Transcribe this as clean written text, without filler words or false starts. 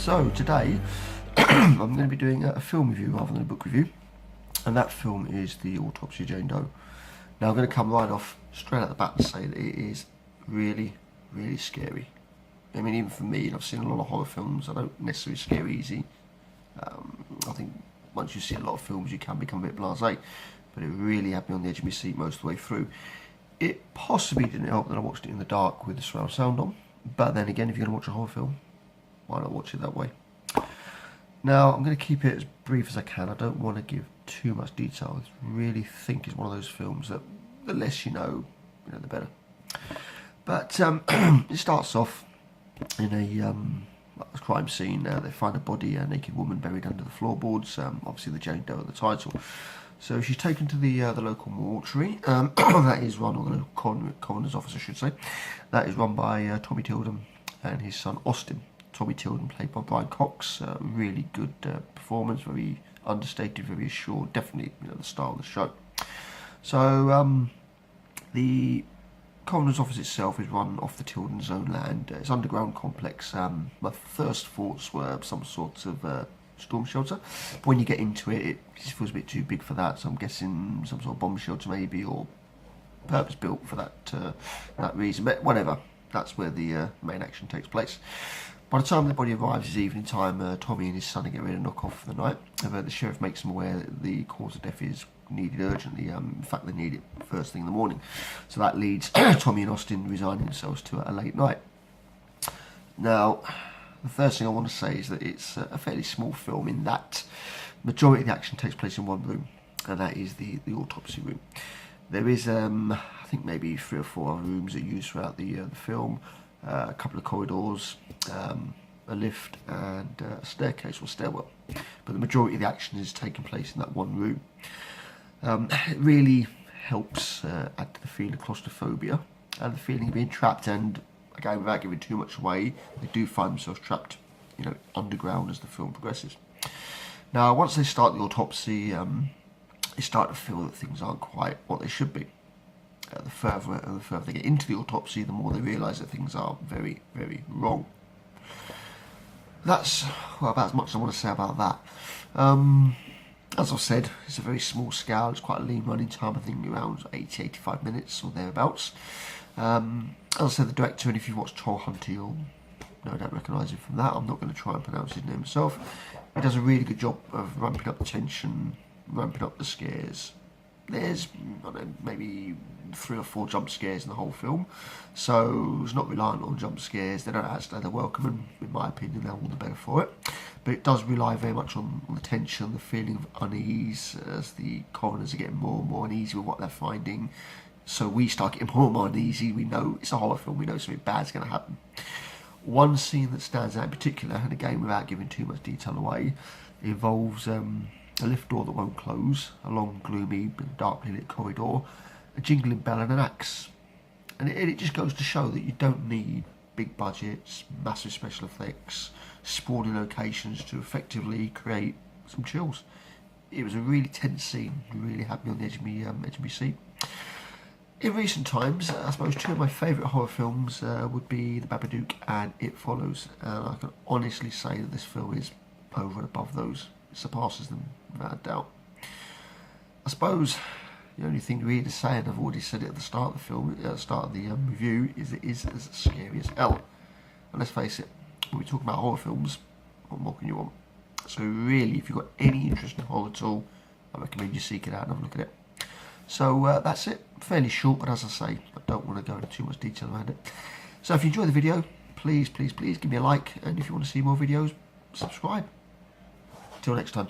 So today I'm going to be doing a film review rather than a book review, and that film is the Autopsy of Jane Doe. Now I'm going to come right off straight out the bat and say that it is really, really scary. I mean, even for me, and I've seen a lot of horror films, I don't necessarily scare easy. I think once you see a lot of films you can become a bit blasé, but it really had me on the edge of my seat most of the way through. It possibly didn't help that I watched it in the dark with the surround sound on, but then again, if you're going to watch a horror film, why not watch it that way? Now, I'm going to keep it as brief as I can. I don't want to give too much detail. I really think it's one of those films that the less you know, the better. But it starts off in a crime scene. They find a body, a naked woman buried under the floorboards. Obviously, the Jane Doe at the title. So she's taken to the local mortuary. That is run, or the local coroner's office, I should say. That is run by Tommy Tilden and his son Austin. Tommy Tilden, played by Brian Cox. Really good performance, very understated, very assured. Definitely, the star of the show. So the coroner's office itself is run off the Tilden's own land. It's an underground complex. My first thoughts were some sort of storm shelter. But when you get into it, it just feels a bit too big for that. So I'm guessing some sort of bomb shelter maybe, or purpose built for that reason. But whatever. That's where the main action takes place. By the time the body arrives, it's evening time. Tommy and his son are getting ready to knock off for the night. The sheriff makes them aware that the cause of death is needed urgently. In fact, they need it first thing in the morning. So that leads Tommy and Austin resigning themselves to a late night. Now, the first thing I want to say is that it's a fairly small film in that majority of the action takes place in one room, and that is the autopsy room. There is, I think, maybe 3 or 4 other rooms that are used throughout the film. A couple of corridors, a lift, and a staircase or stairwell. But the majority of the action is taking place in that one room. It really helps add to the feeling of claustrophobia and the feeling of being trapped. And again, without giving too much away, they do find themselves trapped, underground as the film progresses. Now, once they start the autopsy, they start to feel that things aren't quite what they should be. The further they get into the autopsy, the more they realise that things are very, very wrong. That's about as much as I want to say about that. As I've said, it's a very small scale. It's quite a lean running time. I think around 80-85 minutes or thereabouts. As I said, the director, and if you've watched Troll Hunter, you'll no doubt recognise him from that. I'm not going to try and pronounce his name myself. He does a really good job of ramping up the tension, ramping up the scares. There's, maybe 3 or 4 jump scares in the whole film, so it's not reliant on jump scares. They don't actually, they're welcome, and in my opinion, they're all the better for it. But it does rely very much on the tension, the feeling of unease as the coroners are getting more and more uneasy with what they're finding. So we start getting more and more uneasy. We know it's a horror film. We know something bad's going to happen. One scene that stands out in particular, and again without giving too much detail away, involves a lift door that won't close, a long, gloomy, darkly lit corridor, a jingling bell and an axe. And it just goes to show that you don't need big budgets, massive special effects, sprawling locations to effectively create some chills. It was a really tense scene, really had me on the edge of my seat. In recent times, I suppose 2 of my favourite horror films would be The Babadook and It Follows, and I can honestly say that this film is over and above those. It surpasses them without a doubt. I suppose the only thing really to say, and I've already said it at the start of the film, at the start of the review, is it is as scary as hell. And let's face it, when we talk about horror films, what more can you want? So really, if you've got any interest in horror at all, I recommend you seek it out and have a look at it. So that's it. Fairly short, but as I say, I don't want to go into too much detail around it. So if you enjoy the video, please, please, please give me a like, and if you want to see more videos, subscribe. Till next time.